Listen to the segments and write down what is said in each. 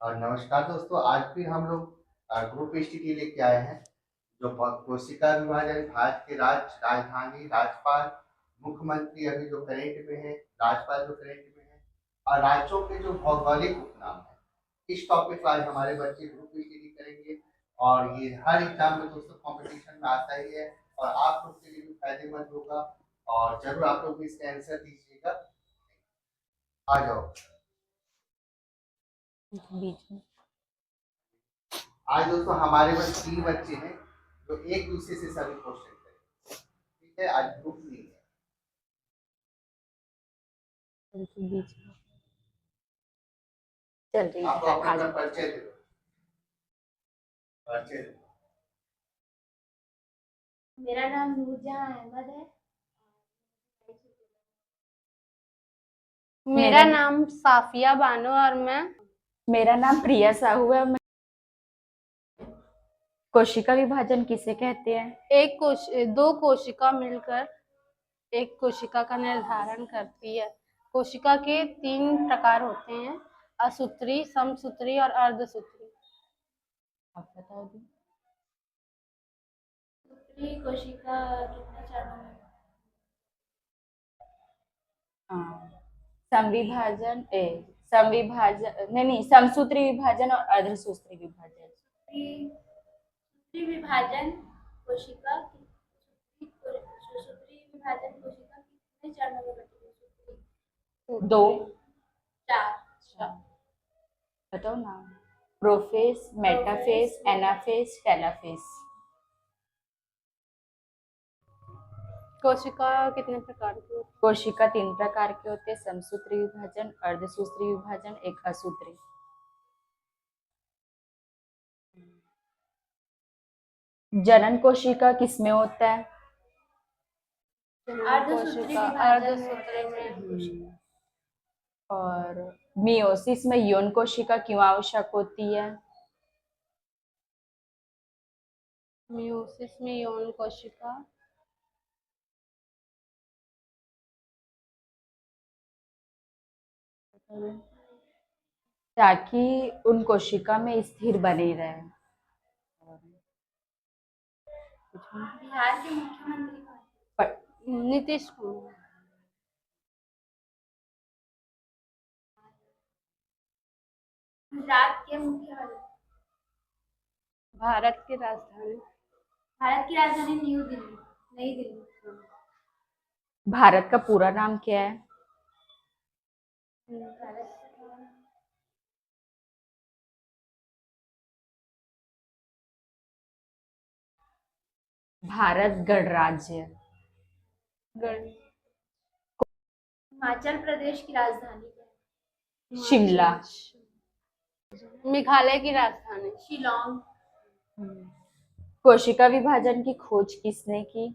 और नमस्कार दोस्तों, आज भी हम लोग ग्रुप स्टडी लेके आए हैं। जो कोशिका विभाजन, भारत के राजधानी, राज्यपाल, मुख्यमंत्री अभी जो करेंट में है, राज्यपाल जो करेंट में है, और राज्यों के जो भौगोलिक उपनाम है। इस टॉपिक पर आज हमारे बच्चे ग्रुप स्टडी करेंगे। और ये हर एग्जाम में दोस्तों कंपटीशन में आता ही है, और आप लोग के लिए भी फायदेमंद होगा। और जरूर आप लोग भी इसका आंसर दीजिएगा। आ जाओ। बीच में आज दोस्तों हमारे पास 3 बच्चे हैं जो एक दूसरे से सभी क्वेश्चन करेंगे। ठीक है, आज ग्रुप नहीं है। बीच में चल रही आपको है अपना आज। अपना परिचय दे दो। परिचय दे दो। मेरा नाम नूरजहां अहमद है। मेरा नाम साफिया बानो और मेरा नाम प्रिया साहू है। कोशिका विभाजन किसे कहते हैं? दो कोशिका मिलकर एक कोशिका का निर्धारण करती है। कोशिका के 3 प्रकार होते हैं: असूत्री, समसूत्री और अर्धसूत्री। आप बताओ दी। सूत्री कोशिका कितने चरणों में? समविभाजन समविभाजन नहीं, समसूत्री विभाजन और अर्धसूत्री विभाजन। सूत्री विभाजन कोशिका सूत्री विभाजन कोशिका कितने चरणों में बटी है? 2। 4। बताओ ना। Prophase, metaphase, anaphase, telophase. कोशिका कितने प्रकार की होती है? कोशिका 3 प्रकार के होते हैं: समसूत्री विभाजन, अर्धसूत्री विभाजन, एक असूत्री। जनन कोशिका किसमें होता है? अर्धसूत्री में। और मियोसिस में यौन कोशिका क्यों आवश्यक होती है? मियोसिस में यौन कोशिका ताकि उन कोशिका में स्थिर बने रहे। बिहार के मुख्यमंत्री कौन? नीतीश कुमार। गुजरात के मुख्यमंत्री? भारत की राजधानी न्यू दिल्ली, नई दिल्ली। भारत का पूरा नाम क्या है? भारत गणराज्य। हिमाचल प्रदेश की राजधानी क्या है? शिमला। मेघालय की राजधानी शिलोंग। कोशिका विभाजन की खोज किसने की?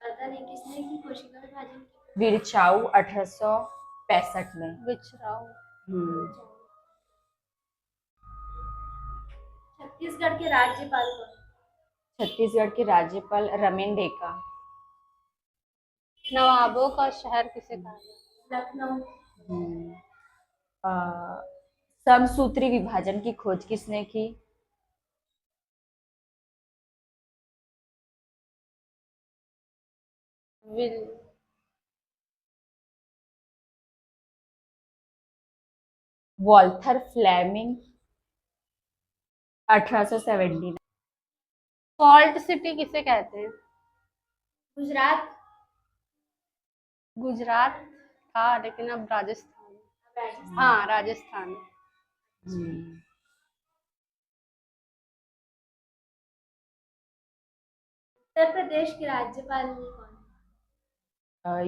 पता नहीं किसने की कोशिका विभाजन की। विरचाऊ 1865 में। विचराओ। छत्तीसगढ़ के राज्यपाल कौन? छत्तीसगढ़ के राज्यपाल रमेन डेका। नवाबों का शहर किसे कहा जाता है? लखनऊ। समसूत्री विभाजन की खोज किसने की? Walther Fleming 1879। सॉल्ट सिटी किसे कहते हैं? गुजरात था, लेकिन अब राजस्थान। हाँ, राजस्थान। उत्तर प्रदेश के राज्यपाल कौन?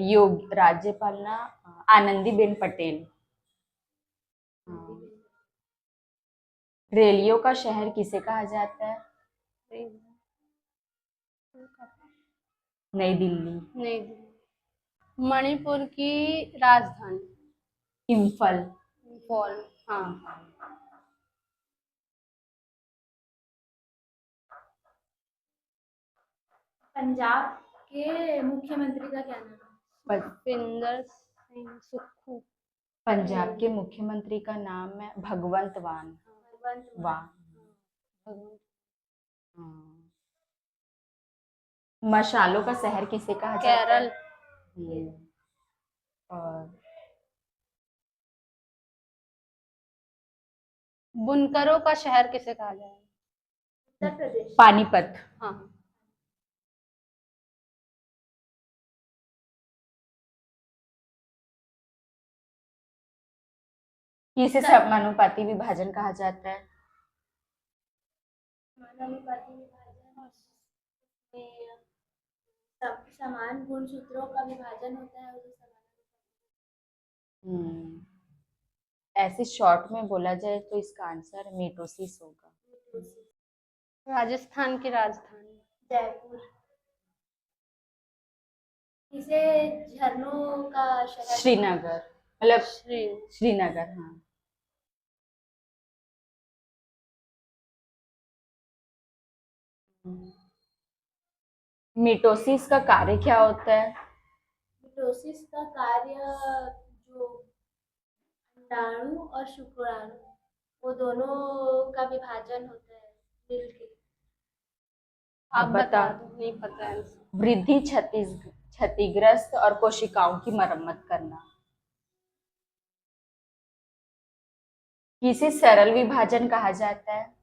योग राज्यपाल ना आनंदीबेन पटेल। रेलियो का शहर किसे कहा जाता है? नई दिल्ली। मणिपुर की राजधानी इम्फल। हाँ। पंजाब के मुख्यमंत्री का क्या नाम है? भूपिंदर सिंह सुक्खू। पंजाब के मुख्यमंत्री का नाम है भगवंत मान। मान। हाँ। मशालों का शहर किसे कहा जाता है? केरल। और बुनकरों का शहर किसे कहा जाए? उत्तर प्रदेश। पानीपत। हाँ। किसे समानुपाती विभाजन कहा जाता है? समानुपाती विभाजन में समान गुणसूत्रों का विभाजन होता है, उसे समानुपाती। ऐसे शॉर्ट में बोला जाए तो इसका आंसर मीटोसिस होगा। राजस्थान की राजधानी? जयपुर। इसे झरनों का शहर। श्रीनगर। मतलब श्रीनगर। हाँ। मिटोसिस का कार्य क्या होता है? मिटोसिस का कार्य जो अंडाणु और शुक्राणु, वो दोनों का विभाजन होता है मिलके। आप बता दो, नहीं पता है। वृद्धि, क्षतिग्रस्त और कोशिकाओं की मरम्मत करना। किसे सरल विभाजन कहा जाता है?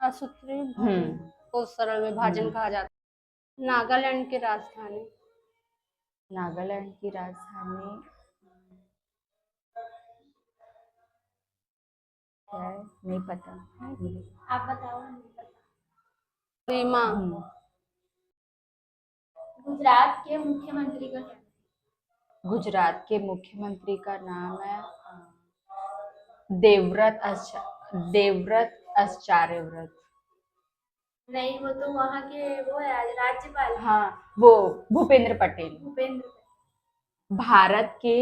असूत्री विभाजन को सरल विभाजन कहा जाता है। नागालैंड की राजधानी? नागालैंड की राजधानी क्या है? नहीं पता। आप बताओ। नहीं पता। रीमा। गुजरात के मुख्यमंत्री का क्या नाम? गुजरात के मुख्यमंत्री का नाम है देवव्रत आचार्यव्रत। नहीं, वो तो वहाँ के वो है राज्यपाल। हाँ, वो भूपेंद्र पटेल। भूपेंद्र। भारत के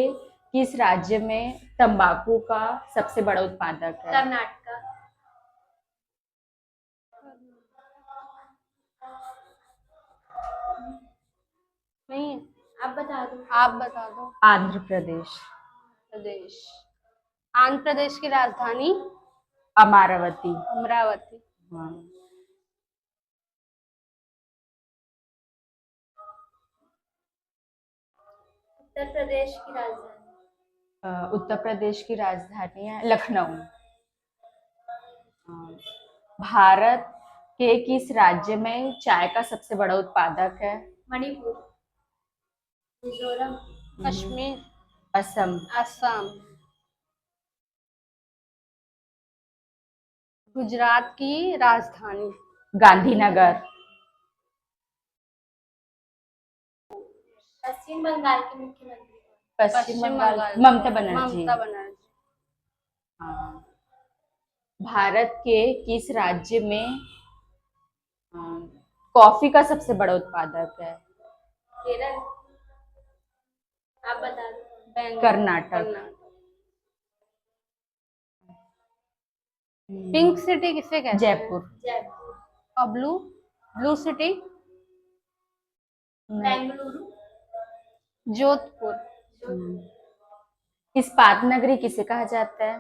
किस राज्य में तंबाकू का सबसे बड़ा उत्पादक है? कर्नाटका। नहीं, आप बता दो। आप बता दो। आंध्र प्रदेश। प्रदेश। आंध्र प्रदेश की राजधानी? अमरावती। अमरावती। हाँ। उत्तर प्रदेश की राजधानी? उत्तर प्रदेश की राजधानी है लखनऊ। भारत के किस राज्य में चाय का सबसे बड़ा उत्पादक है? मणिपुर। मिजोरम। कश्मीर। असम। असम। गुजरात की राजधानी? गांधीनगर। पश्चिम बंगाल के मुख्यमंत्री? पश्चिम बंगाल ममता बनर्जी। ममता बनर्जी। हाँ। भारत के किस राज्य में कॉफी का सबसे बड़ा उत्पादक है? केरल। आप बता दो। कर्नाटक। पिंक सिटी किसे कहते हैं? जयपुर। जयपुर। और ब्लू सिटी? बेंगलुरु। जोधपुर। इस्पात नगरी किसे कहा जाता है?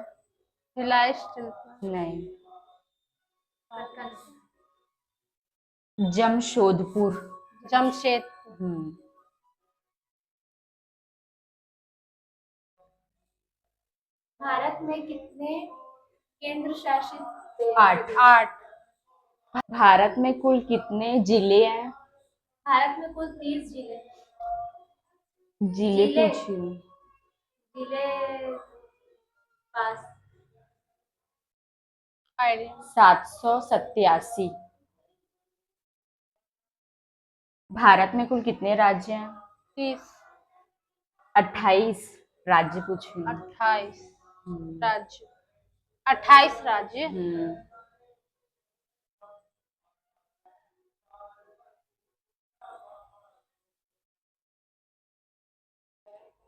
रिलायंस शिल्प? नहीं। जमशोदपुर। जमशेदपुर। भारत में कितने केंद्र शासित? 8। भारत में कुल कितने जिले हैं? भारत में कुल 30 जिले। जिले जिले पास 787। भारत में कुल कितने राज्य हैं? 30। 28 राज्य पूछी। 28 राज्य। 28 राज्य।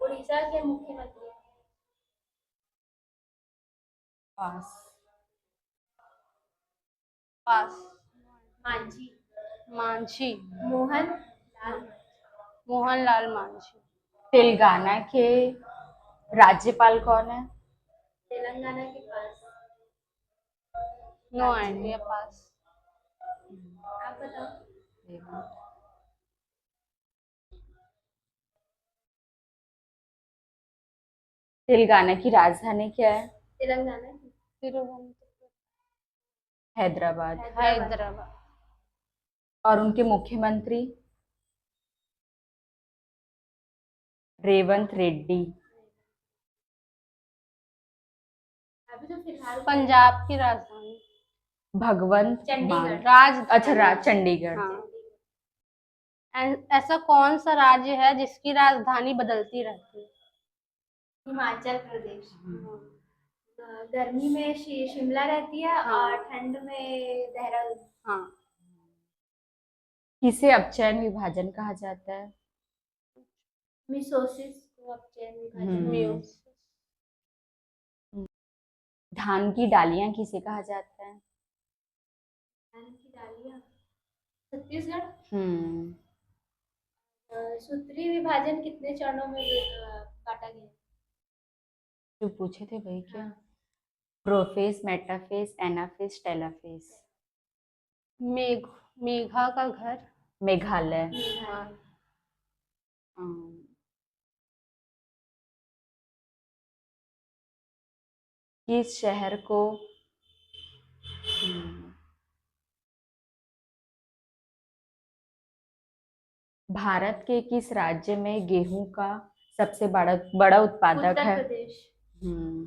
उड़ीसा के मुख्यमंत्री? पास। मांझी। मांझी। मोहन लाल। मोहनलाल मांझी। तेलंगाना के राज्यपाल कौन है? तेलंगाना के पास। नो आइडिया, पास। आप बताओ। तेलंगाना की राजधानी क्या है? तेलंगाना की तिरुवनंतपुरम। हैदराबाद। हैदराबाद। और उनके मुख्यमंत्री? रेवंत रेड्डी। अभी तो फिलहाल पंजाब की राजधानी भगवंत चंडीगढ़। मान। राज अच्छा, चंडीगढ़। हाँ। ऐसा कौन सा राज्य है जिसकी राजधानी बदलती रहती है? हिमाचल प्रदेश। गर्मी में शिमला रहती है हाँ। और ठंड में देहरादून। हाँ। किसे अपचयन विभाजन कहा जाता है? मिसोसिस को अपचयन विभाजन। म्यूस। धान की डालियां किसे कहा जाता है? धान की डालियां छत्तीसगढ़। हम्म सूत्री विभाजन कितने चरणों में काटा गया? जो पूछे थे वही क्या? हाँ। Prophase, metaphase, anaphase, telophase. Megha का घर मेघालय। हाँ। हम्म, किस शहर को भारत के किस राज्य में गेहूं का सबसे बड़ा उत्पादक उत्तर है? प्रदेश। हम्म,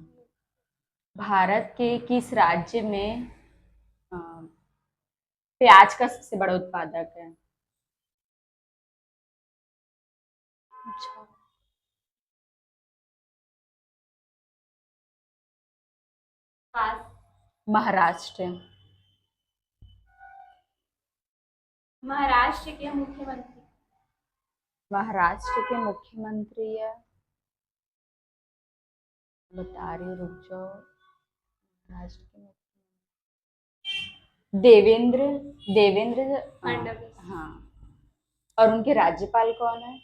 भारत के किस राज्य में अ, प्याज का सबसे बड़ा उत्पादक है? अच्छा। पास। महाराष्ट्र। महाराष्ट्र के मुख्यमंत्री? महाराष्ट्र के मुख्यमंत्री है, बता रही हूँ, रुक जाओ। महाराष्ट्र के देवेंद्र देवेंद्र फडणवीस। हाँ। और उनके राज्यपाल कौन है?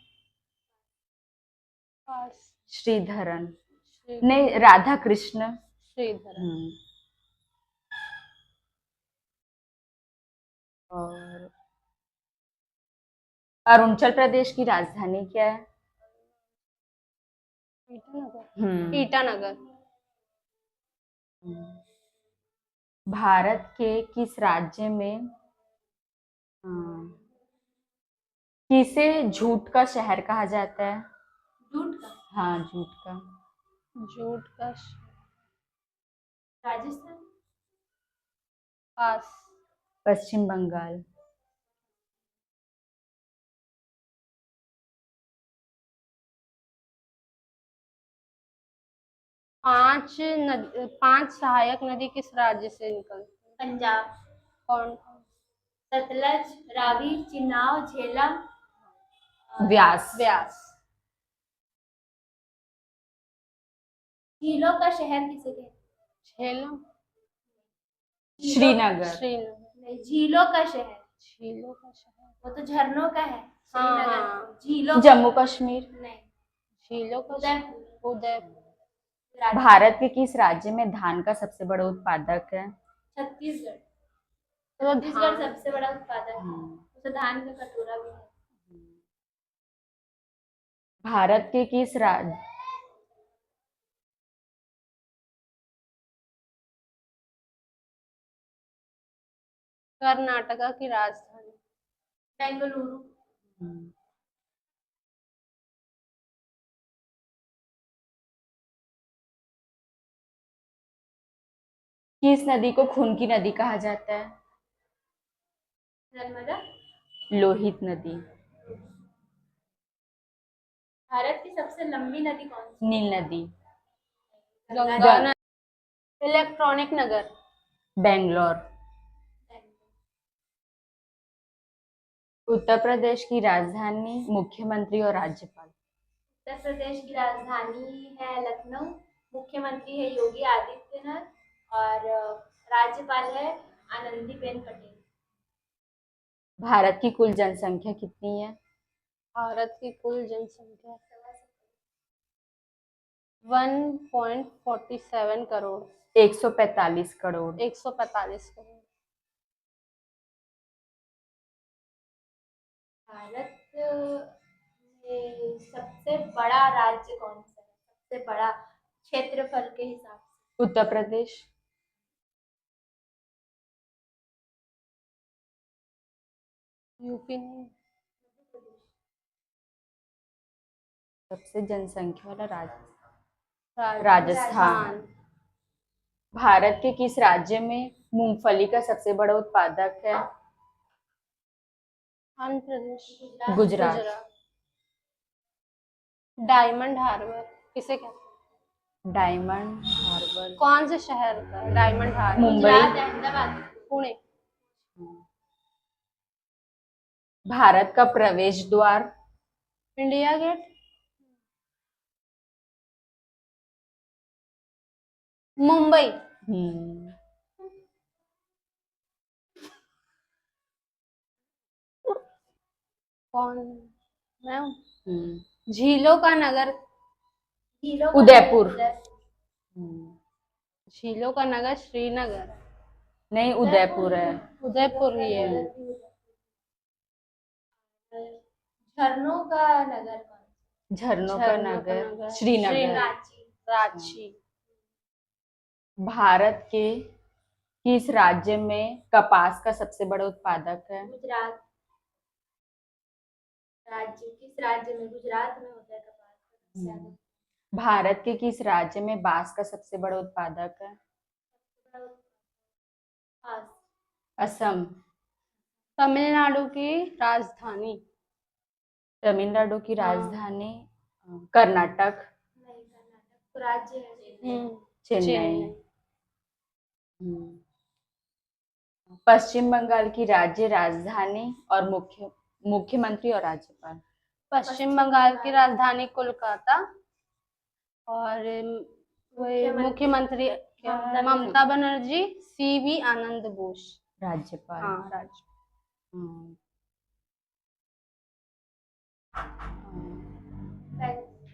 पास। श्रीधरन। श्रीधर। नहीं, राधा कृष्ण। श्रीधर। और अरुणाचल प्रदेश की राजधानी क्या है? ईटानगर। ईटानगर। भारत के किस राज्य में किसे झूठ का शहर कहा जाता है? जूट का? हाँ, झूठ का। जूट का राजस्थान। पास। पश्चिम बंगाल। पांच सहायक नदी किस राज्य से निकलती है? पंजाब। कौन? सतलज, रावी, चिनाब, झेलम, व्यास। व्यास। झीलों का शहर किसे कहते हैं? झेलम। श्रीनगर। श्रीनगर। नहीं, झीलों का शहर। झीलों का शहर। वो तो झरनों का है। हाँ, श्रीनगर। हाँ। झीलों जम्मू कश्मीर। नहीं। झीलों का उदयपुर। उदयपुर। भारत के किस राज्य में धान का सबसे बड़ा उत्पादक है? छत्तीसगढ़। तो छत्तीसगढ़ धान। सबसे बड़ा उत्पादक है। उसे धान का कटोरा भी है। भारत के किस राज्य कर्नाटका की राजधानी? बेंगलुरु। किस नदी को खून की नदी कहा जाता है? नर्मदा। लोहित नदी। भारत की सबसे लंबी नदी कौन सी? नील नदी। गंगा। इलेक्ट्रॉनिक नगर? बेंगलोर। उत्तर प्रदेश की राजधानी, मुख्यमंत्री और राज्यपाल? उत्तर प्रदेश की राजधानी है लखनऊ। मुख्यमंत्री है योगी आदित्यनाथ और राज्यपाल है आनंदीबेन पटेल। भारत की कुल जनसंख्या कितनी है? भारत की कुल जनसंख्या 1.47 करोड़ 145 करोड़ 145 करोड़। भारत में सबसे बड़ा राज्य कौन सा है, सबसे बड़ा क्षेत्रफल के हिसाब से? उत्तर प्रदेश। यूपी नहीं। सबसे जनसंख्या वाला राज्य राजस्थान। भारत के किस राज्य में मूंगफली का सबसे बड़ा उत्पादक है? आंध्र प्रदेश। गुजरात। डायमंड हार्बर किसे कहते हैं? डायमंड हार्बर कौन से शहर का डायमंड हार्बर? मुंबई। गुजरात, अहमदाबाद, पुणे। भारत का प्रवेश द्वार? India Gate. मुंबई। कौन? मैं हूँ। झीलों का नगर? झीलों का उदयपुर। नगर झीलों का नगर श्रीनगर। नहीं, उदयपुर है। उदयपुर ही है। झरनों का नगर कौन सा? झरनों का नगर श्रीनगर। रांची। रांची। भारत के किस राज्य में कपास का सबसे बड़ा उत्पादक है? गुजरात। राज्य, किस राज्य में? गुजरात में होता है कपास का सबसे ज्यादा। भारत के किस राज्य में बांस का सबसे बड़ा उत्पादक है? पास। असम। तमिलनाडु की राजधानी? तमिलनाडु की हाँ। राजधानी कर्नाटक। नहीं, कर्नाटक तो राज्य है। चेन्नई। पश्चिम बंगाल की राज्य राजधानी और मुख्यमंत्री और राज्यपाल? पश्चिम बंगाल की राजधानी कोलकाता और मुख्यमंत्री क्या है? ममता बनर्जी। सीवी आनंद बोस राज्यपाल। हाँ, राज्य।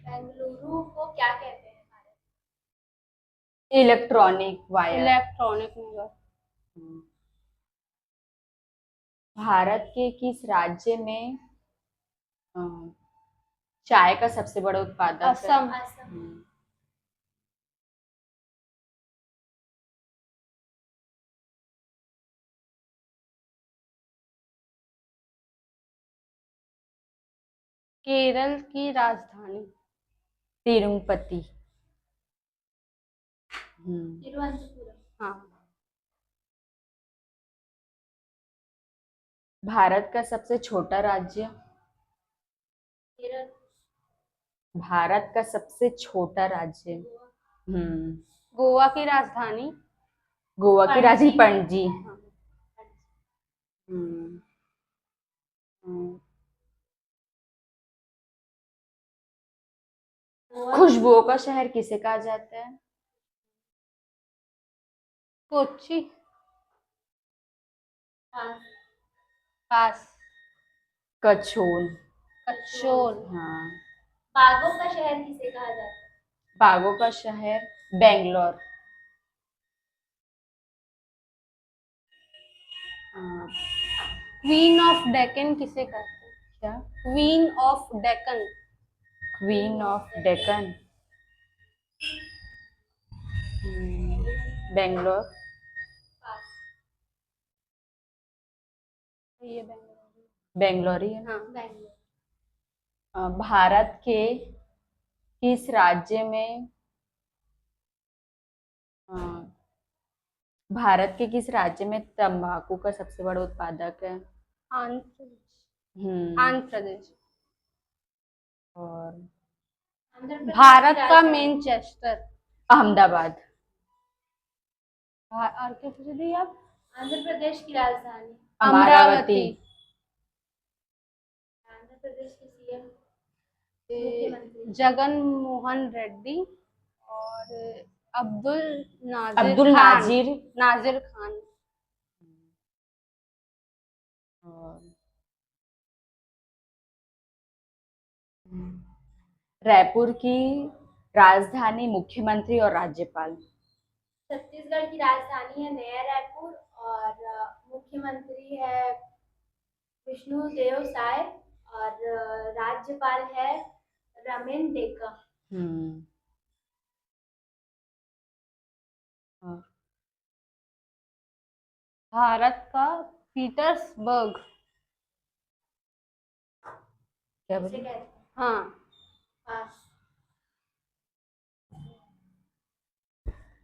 बेंगलुरु को क्या कहते हैं भारत? Electronic wire. इलेक्ट्रॉनिक नगर। भारत के किस राज्य में चाय का सबसे बड़ा उत्पादक है? असम। केरल की राजधानी? तिरुपति। तिरुवनंतपुरम। हाँ। भारत का सबसे छोटा राज्य? केरल। भारत का सबसे छोटा राज्य? गोवा की राजधानी? गोवा की राजधानी पणजी। हाँ। खुशबुओं का शहर किसे कहा जाता है? कोच्चि। पास। कचोल। कचोल। हाँ। बागों का शहर किसे कहा जाता है? बागों का शहर बेंगलोर। क्वीन ऑफ डेक्कन किसे कहते हैं? क्या? Queen of Deccan? Queen of Deccan Bangalore. Pass. ये बेंगलोर। बेंगलोर ही है। हाँ। बेंगलोर। भारत के किस राज्य में भारत के किस राज्य में तंबाकू का सबसे बड़ा उत्पादक है? आंध्र प्रदेश। आंध्र प्रदेश। और भारत का मैनचेस्टर? अहमदाबाद। और क्या पूछ रही आप? आंध्र प्रदेश की राजधानी? अमरावती। आंध्र प्रदेश के सीएम? मुख्यमंत्री? जगन मोहन रेड्डी और अब्दुल नाजिर खान। और रायपुर की राजधानी, मुख्यमंत्री और राज्यपाल। छत्तीसगढ़ की राजधानी है नया रायपुर और मुख्यमंत्री है विष्णुदेव साय और राज्यपाल है रमेन डेका। और भारत का पीटर्सबर्ग। क्या इसे बोले? कहते हैं हाँ, हाँ,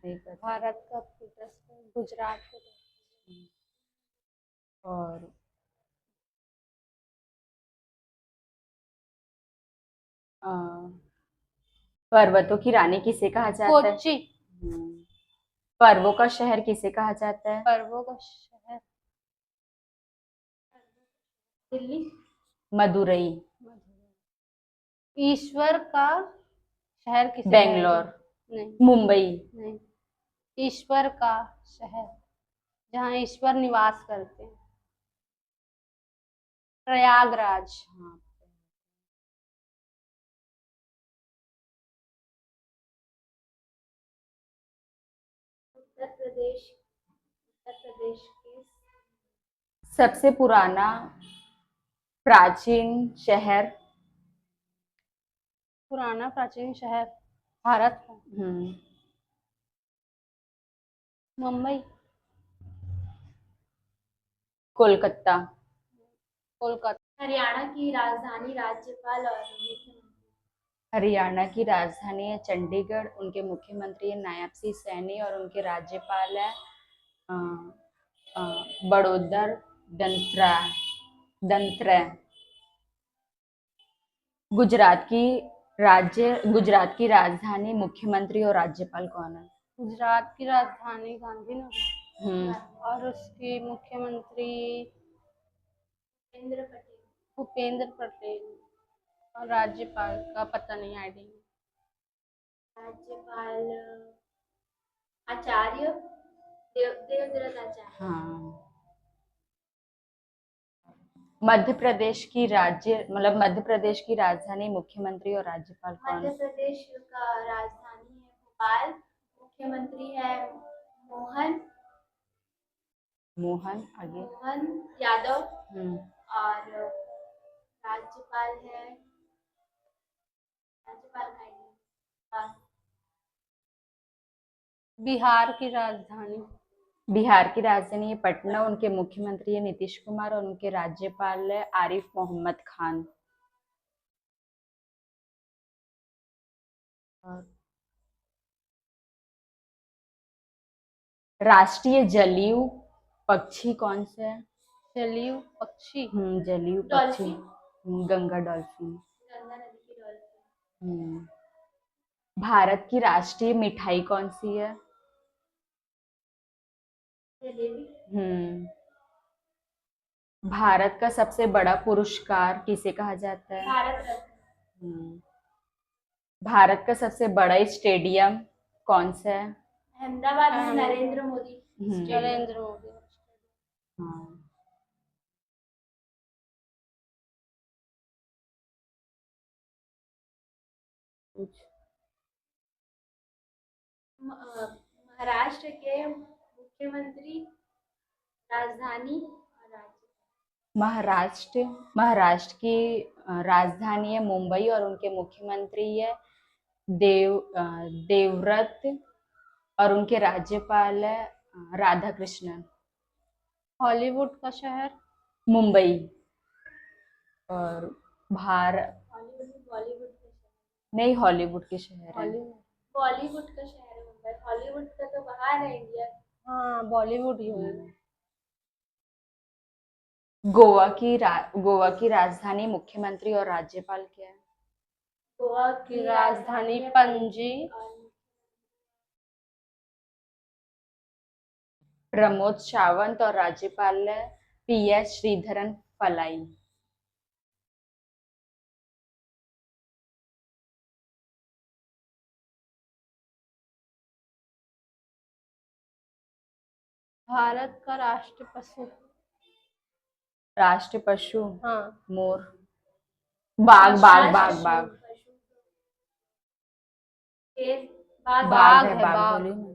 नहीं पता। भारत का पीटर्सबर्ग गुजरात के। और अ, पर्वतों की रानी किसे कहा जाता है? कोच्चि। पर्वों का शहर किसे कहा जाता है? पर्वों का शहर दिल्ली। मदुरई। ईश्वर का शहर किसे बेंगलोर। नहीं, मुंबई। नहीं, ईश्वर का शहर जहाँ ईश्वर निवास करते हैं, प्रयागराज। हाँ। उत्तर प्रदेश के सबसे पुराना प्राचीन शहर। पुराना प्राचीन शहर भारत का मुंबई। कोलकाता। कोलकाता। हरियाणा की राजधानी, राज्यपाल और मुख्यमंत्री। हरियाणा की राजधानी है चंडीगढ़, उनके मुख्यमंत्री है नायब सिंह सैनी और उनके राज्यपाल है अ, अ, बड़ोदर दंत्रा दंत्र। गुजरात की राजधानी, मुख्यमंत्री और राज्यपाल कौन है? गुजरात की राजधानी गांधीनगर हम्म और उसके मुख्यमंत्री भूपेंद्र पटेल। भूपेंद्र पटेल और राज्यपाल का पता नहीं, आईडिया। राज्यपाल आचार्य देवव्रत आचार्य। हाँ। मध्य प्रदेश की राजधानी, मुख्यमंत्री और राज्यपाल कौन मध्य है? प्रदेश का राजधानी है भोपाल, मुख्यमंत्री है मोहन मोहन। आगे। मोहन यादव हम्म और राज्यपाल है राज्यपाल का ही हाँ, बिहार की राजधानी बिहार की राजधानी है पटना, उनके मुख्यमंत्री है नीतीश कुमार और उनके राज्यपाल है आरिफ मोहम्मद खान। और राष्ट्रीय जलीय पक्षी कौन से है? जलीय पक्षी जलीय पक्षी। डॉल्फिन। गंगा डॉल्फिन। गंगा नदी की डॉल्फिन। भारत की राष्ट्रीय मिठाई कौन सी है? जलेबी। भारत का सबसे बड़ा पुरस्कार किसे कहा जाता है? भारत रत्न। भारत का सबसे बड़ा स्टेडियम कौन सा है? अहमदाबाद में नरेंद्र मोदी स्टेडियम। नरेंद्र मोदी। हाँ। महाराष्ट्र के मुख्यमंत्री, राजधानी और राज्य। महाराष्ट्र की राजधानी है मुंबई और उनके मुख्यमंत्री है देवव्रत और उनके राज्यपाल है राधाकृष्णन। हॉलीवुड का शहर मुंबई। और हॉलीवुड में बॉलीवुड का शहर। नहीं, हॉलीवुड के शहर है। बॉलीवुड का शहर है मुंबई। हॉलीवुड का तो बाहर है इंडिया। हाँ, बॉलीवुड ही होगा। गोवा की राजधानी, मुख्यमंत्री और राज्यपाल क्या है? गोवा की राजधानी पणजी। प्रमोद सावंत और राज्यपाल है PS श्रीधरन पलाई। भारत का राष्ट्र पशु राष्ट्र पशु हाँ मोर। बाघ बाघ पशु, बाघ बाघ पशु, शेर, बाघ, बाघ है, है, बाघ बाघ। बोली ना।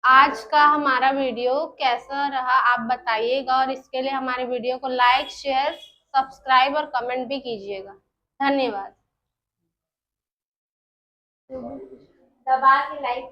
आज का हमारा वीडियो कैसा रहा आप बताइएगा, और इसके लिए हमारे वीडियो को लाइक, शेयर, सब्सक्राइब और कमेंट भी कीजिएगा। धन्यवाद। दबा के लाइक